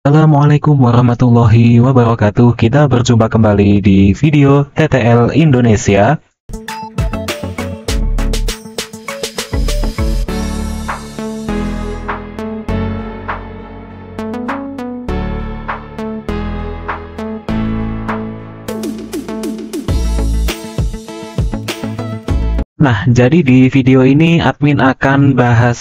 Assalamualaikum warahmatullahi wabarakatuh. Kita berjumpa kembali di video TTL Indonesia. Nah, jadi di video ini admin akan bahas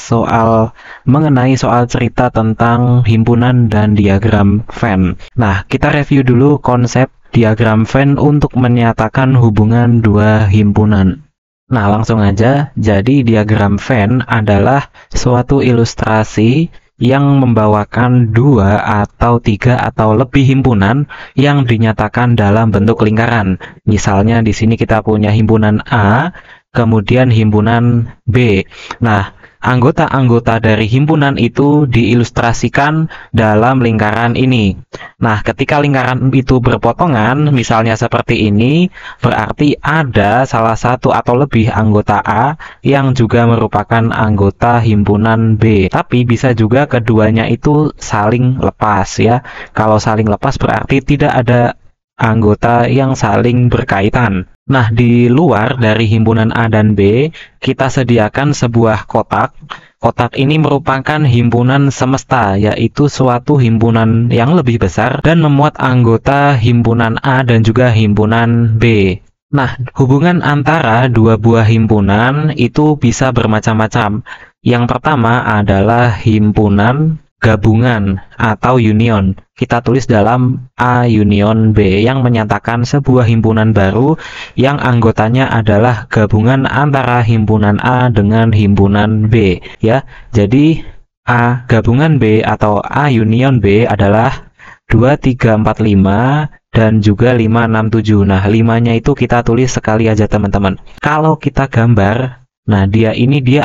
mengenai soal cerita tentang himpunan dan diagram Venn. Nah, kita review dulu konsep diagram Venn untuk menyatakan hubungan dua himpunan. Nah, langsung aja. Jadi diagram Venn adalah suatu ilustrasi yang membawakan dua atau tiga atau lebih himpunan yang dinyatakan dalam bentuk lingkaran. Misalnya di sini kita punya himpunan A, kemudian himpunan B. Nah, anggota-anggota dari himpunan itu diilustrasikan dalam lingkaran ini. Nah, ketika lingkaran itu berpotongan, misalnya seperti ini, berarti ada salah satu atau lebih anggota A yang juga merupakan anggota himpunan B. Tapi bisa juga keduanya itu saling lepas ya. Kalau saling lepas berarti tidak ada anggota yang saling berkaitan. Nah, di luar dari himpunan A dan B, kita sediakan sebuah kotak. Kotak ini merupakan himpunan semesta, yaitu suatu himpunan yang lebih besar dan memuat anggota himpunan A dan juga himpunan B. Nah, hubungan antara dua buah himpunan itu bisa bermacam-macam. Yang pertama adalah himpunan gabungan atau union. Kita tulis dalam A union B yang menyatakan sebuah himpunan baru yang anggotanya adalah gabungan antara himpunan A dengan himpunan B ya. Jadi A gabungan B atau A union B adalah 2, 3, 4, 5 dan juga 5, 6, 7. Nah, 5-nya itu kita tulis sekali aja teman-teman. Kalau kita gambar, nah, dia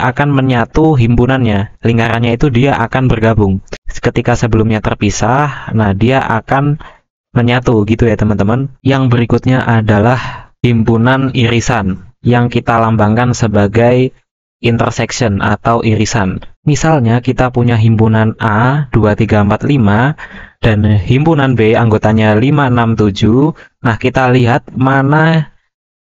akan menyatu himpunannya, lingkarannya itu dia akan bergabung. Ketika sebelumnya terpisah, nah dia akan menyatu gitu ya teman-teman. Yang berikutnya adalah himpunan irisan, yang kita lambangkan sebagai intersection atau irisan. Misalnya kita punya himpunan A 2, 3, 4, 5 dan himpunan B anggotanya 5, 6, 7. Nah, kita lihat mana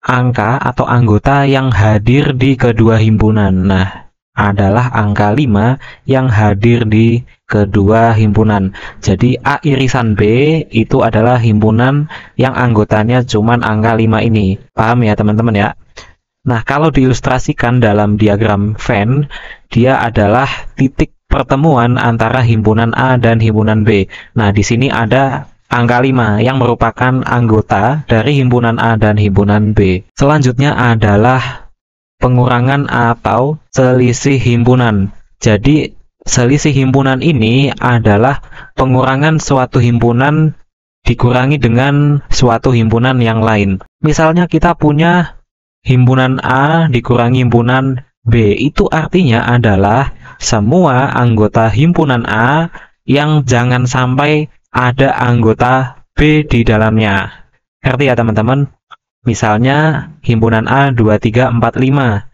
angka atau anggota yang hadir di kedua himpunan. Nah, adalah angka 5 yang hadir di kedua himpunan. Jadi A irisan B itu adalah himpunan yang anggotanya cuman angka 5 ini. Paham ya teman-teman ya? Nah, kalau diilustrasikan dalam diagram Venn, dia adalah titik pertemuan antara himpunan A dan himpunan B. Nah, di sini ada angka 5 yang merupakan anggota dari himpunan A dan himpunan B. Selanjutnya adalah pengurangan atau selisih himpunan. Jadi selisih himpunan ini adalah pengurangan suatu himpunan dikurangi dengan suatu himpunan yang lain. Misalnya kita punya himpunan A dikurangi himpunan B. Itu artinya adalah semua anggota himpunan A yang jangan sampai ada anggota B di dalamnya. Ngerti ya teman-teman? Misalnya himpunan A 2, 3, 4, 5.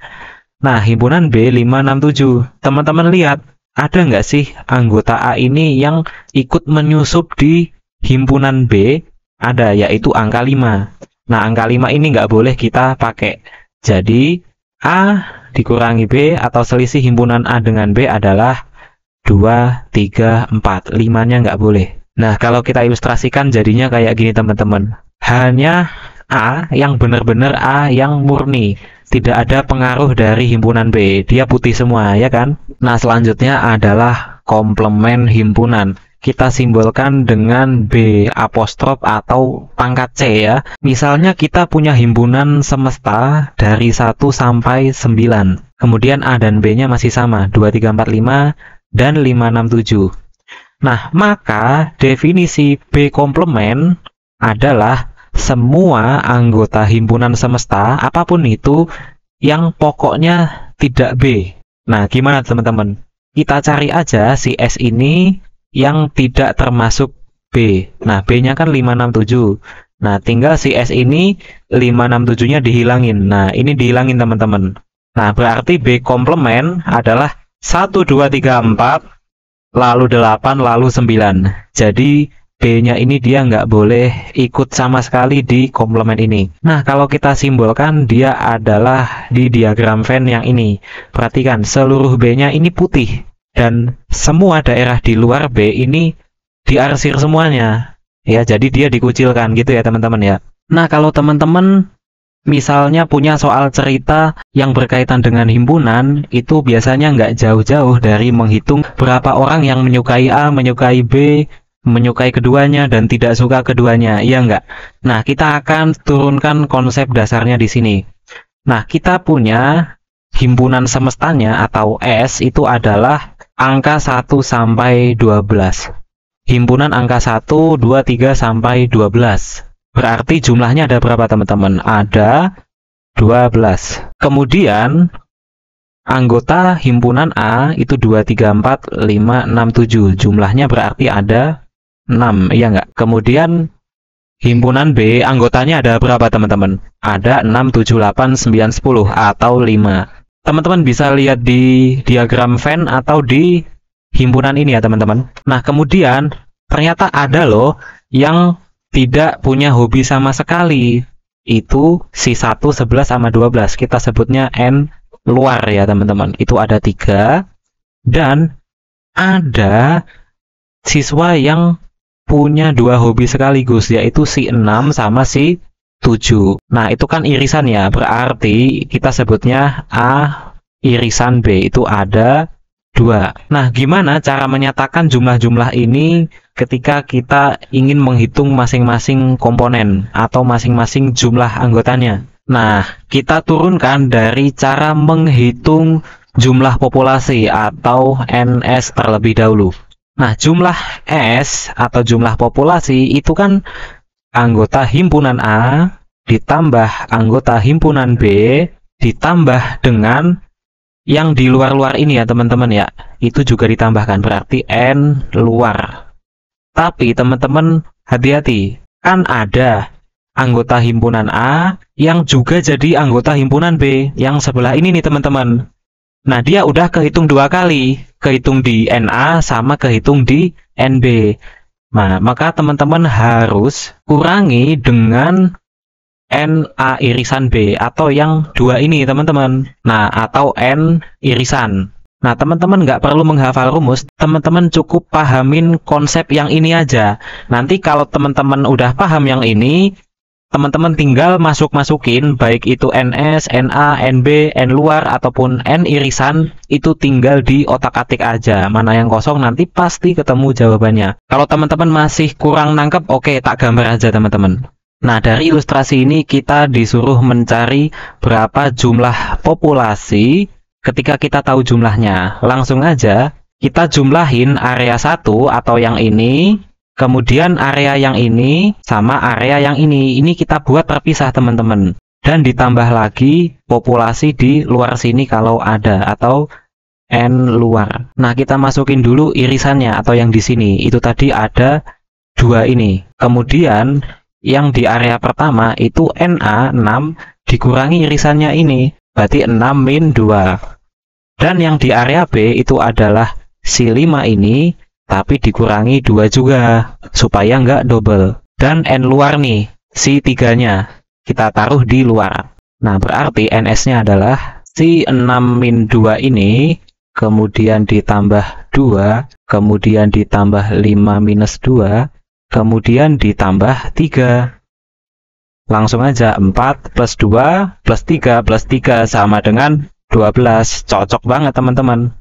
Nah, himpunan B 5, 6, 7. Teman-teman lihat, ada nggak sih anggota A ini yang ikut menyusup di himpunan B? Ada, yaitu angka 5. Nah, angka 5 ini nggak boleh kita pakai. Jadi, A dikurangi B atau selisih himpunan A dengan B adalah 2, 3, 4. 5-nya nggak boleh. Nah, kalau kita ilustrasikan jadinya kayak gini teman-teman. Hanya A yang benar-benar A yang murni. Tidak ada pengaruh dari himpunan B. Dia putih semua, ya kan? Nah, selanjutnya adalah komplement himpunan. Kita simbolkan dengan B apostrof atau pangkat C ya. Misalnya kita punya himpunan semesta dari 1 sampai 9. Kemudian A dan B-nya masih sama. 2, 3, 4, 5 dan 5, 6, 7. Nah, maka definisi B komplement adalah semua anggota himpunan semesta, apapun itu, yang pokoknya tidak B. Nah, gimana teman-teman? Kita cari aja si S ini yang tidak termasuk B. Nah, B-nya kan 5, 6, 7. Nah, tinggal si S ini 5, 6, 7-nya dihilangin. Nah, ini dihilangin teman-teman. Nah, berarti B komplement adalah 1, 2, 3, 4. lalu 8, lalu 9. Jadi B-nya ini dia nggak boleh ikut sama sekali di komplement ini. Nah, kalau kita simbolkan dia adalah di diagram Venn yang ini. Perhatikan, seluruh B-nya ini putih. Dan semua daerah di luar B ini diarsir semuanya. Ya, jadi dia dikucilkan gitu ya teman-teman ya. Nah, kalau teman-teman misalnya punya soal cerita yang berkaitan dengan himpunan, itu biasanya nggak jauh-jauh dari menghitung berapa orang yang menyukai A, menyukai B, menyukai keduanya, dan tidak suka keduanya, iya nggak? Nah, kita akan turunkan konsep dasarnya di sini. Nah, kita punya himpunan semestanya atau S itu adalah angka 1 sampai 12. Himpunan angka 1, 2, 3, sampai 12. Berarti jumlahnya ada berapa teman-teman? Ada 12. Kemudian anggota himpunan A itu 2, 3, 4, 5, 6, 7. Jumlahnya berarti ada 6, iya nggak? Kemudian himpunan B anggotanya ada berapa teman-teman? Ada 6, 7, 8, 9, 10 atau 5. Teman-teman bisa lihat di diagram Venn atau di himpunan ini ya teman-teman. Nah, kemudian ternyata ada loh yang tidak punya hobi sama sekali. Itu si 1, 11, sama 12. Kita sebutnya N luar ya teman-teman. Itu ada 3. Dan ada siswa yang punya 2 hobi sekaligus, yaitu si 6 sama si 7. Nah, itu kan irisan ya, berarti kita sebutnya A irisan B, itu ada 2. Nah, gimana cara menyatakan jumlah-jumlah ini ketika kita ingin menghitung masing-masing komponen atau masing-masing jumlah anggotanya? Nah, kita turunkan dari cara menghitung jumlah populasi atau NS terlebih dahulu. Nah, jumlah S atau jumlah populasi itu kan anggota himpunan A ditambah anggota himpunan B ditambah dengan yang di luar-luar ini ya teman-teman ya. Itu juga ditambahkan, berarti N luar. Tapi teman-teman hati-hati, kan ada anggota himpunan A yang juga jadi anggota himpunan B yang sebelah ini nih teman-teman. Nah, dia udah kehitung 2 kali, kehitung di NA sama kehitung di NB. Nah, maka teman-teman harus kurangi dengan NA irisan B atau yang 2 ini teman-teman. Nah, atau N irisan. Nah, teman-teman nggak perlu menghafal rumus, teman-teman cukup pahamin konsep yang ini aja. Nanti kalau teman-teman udah paham yang ini, teman-teman tinggal masukin baik itu NS, NA, NB, N luar ataupun N irisan, itu tinggal di otak-atik aja. Mana yang kosong nanti pasti ketemu jawabannya. Kalau teman-teman masih kurang nangkep, oke, tak gambar aja teman-teman. Nah, dari ilustrasi ini kita disuruh mencari berapa jumlah populasi ketika kita tahu jumlahnya. Langsung aja kita jumlahin area 1 atau yang ini, kemudian area yang ini sama area yang ini. Ini kita buat terpisah teman-teman. Dan ditambah lagi populasi di luar sini kalau ada, atau N luar. Nah, kita masukin dulu irisannya atau yang di sini. Itu tadi ada 2 ini. Kemudian yang di area pertama itu NA 6 dikurangi irisannya ini. Berarti 6 min 2. Dan yang di area B itu adalah si 5 ini, tapi dikurangi 2 juga, supaya nggak double. Dan N luar nih, si 3-nya, kita taruh di luar. Nah, berarti NS-nya adalah si 6 min 2 ini, kemudian ditambah 2, kemudian ditambah 5 minus 2, kemudian ditambah 3. Langsung aja, 4 plus 2 plus 3 plus 3 sama dengan 12. Cocok banget teman-teman.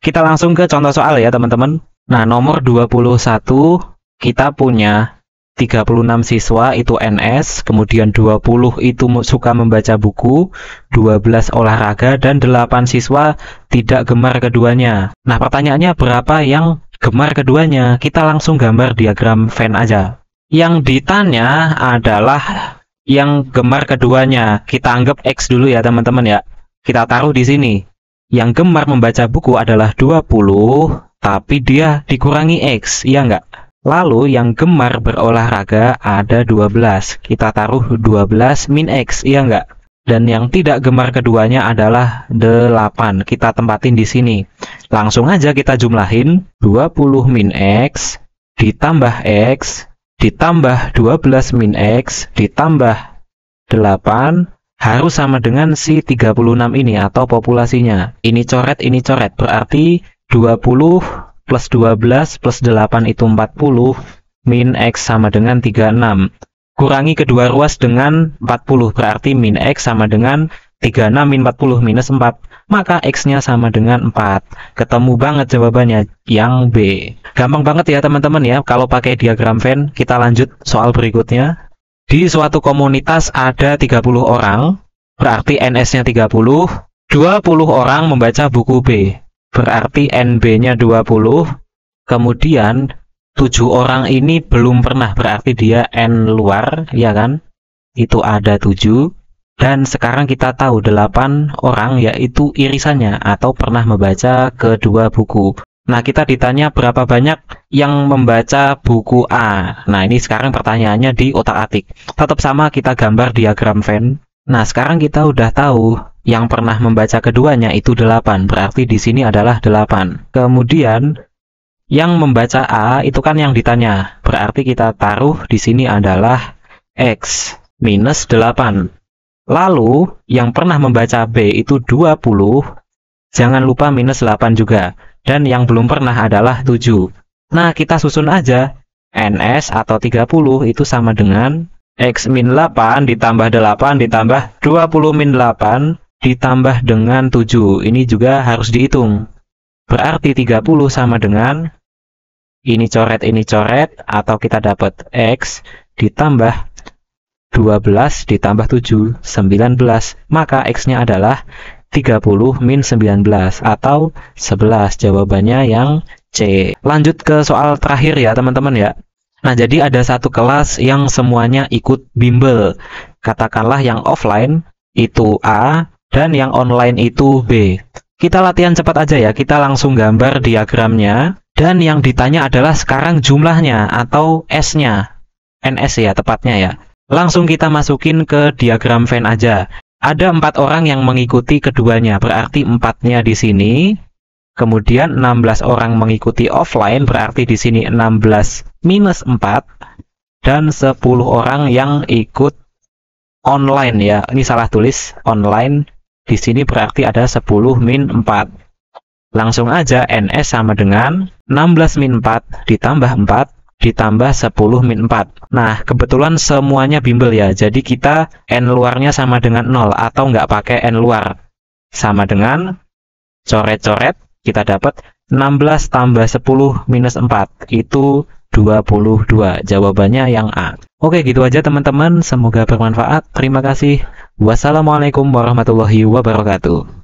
Kita langsung ke contoh soal ya teman-teman. Nah, nomor 21 kita punya 36 siswa itu NS, kemudian 20 itu suka membaca buku, 12 olahraga, dan 8 siswa tidak gemar keduanya. Nah, pertanyaannya berapa yang gemar keduanya? Kita langsung gambar diagram Venn aja. Yang ditanya adalah yang gemar keduanya. Kita anggap X dulu ya teman-teman ya. Kita taruh di sini. Yang gemar membaca buku adalah 20, tapi dia dikurangi X, iya nggak? Lalu yang gemar berolahraga ada 12. Kita taruh 12 min X, iya nggak? Dan yang tidak gemar keduanya adalah 8. Kita tempatin di sini. Langsung aja kita jumlahin. 20 min X ditambah X ditambah 12 min X ditambah 8 harus sama dengan si 36 ini atau populasinya. Ini coret, berarti 20 plus 12 plus 8 itu 40, min X sama dengan 36. Kurangi kedua ruas dengan 40, berarti min X sama dengan 36 min 40 minus 4. Maka X-nya sama dengan 4. Ketemu banget jawabannya, yang B. Gampang banget ya teman-teman ya, kalau pakai diagram Venn. Kita lanjut soal berikutnya. Di suatu komunitas ada 30 orang, berarti NS-nya 30. 20 orang membaca buku B, berarti NB-nya 20. Kemudian 7 orang ini belum pernah, berarti dia N luar, ya kan? Itu ada 7. Dan sekarang kita tahu 8 orang yaitu irisannya atau pernah membaca kedua buku. Nah, kita ditanya berapa banyak yang membaca buku A. Nah, ini sekarang pertanyaannya di otak-atik. Tetap sama, kita gambar diagram Venn. Nah, sekarang kita udah tahu yang pernah membaca keduanya itu 8, berarti di sini adalah 8. Kemudian yang membaca A itu kan yang ditanya, berarti kita taruh di sini adalah X minus 8. Lalu yang pernah membaca B itu 20, jangan lupa minus 8 juga. Dan yang belum pernah adalah 7. Nah, kita susun aja. NS atau 30 itu sama dengan X min 8 ditambah 8 ditambah 20 min 8 ditambah dengan 7. Ini juga harus dihitung. Berarti 30 sama dengan ini coret, atau kita dapat X ditambah 12 ditambah 7, 19. Maka X-nya adalah 30 min 19 atau 11. Jawabannya yang C. Lanjut ke soal terakhir ya teman-teman ya. Nah, jadi ada satu kelas yang semuanya ikut bimbel. Katakanlah yang offline itu A dan yang online itu B. Kita latihan cepat aja ya. Kita langsung gambar diagramnya. Dan yang ditanya adalah sekarang jumlahnya atau S-nya. NS ya tepatnya ya. Langsung kita masukin ke diagram Venn aja. Ada 4 orang yang mengikuti keduanya, berarti 4-nya di sini. Kemudian 16 orang mengikuti offline, berarti di sini 16 minus 4. Dan 10 orang yang ikut online ya. Ini salah tulis, online. Di sini berarti ada 10 min 4. Langsung aja NS sama dengan 16 min 4 ditambah 4 ditambah 10 min 4. Nah, kebetulan semuanya bimbel ya. Jadi kita N luarnya sama dengan 0 atau nggak pakai N luar. Sama dengan coret-coret, kita dapat 16 tambah 10 minus 4. Itu 22. Jawabannya yang A. Oke, gitu aja teman-teman. Semoga bermanfaat. Terima kasih. Wassalamualaikum warahmatullahi wabarakatuh.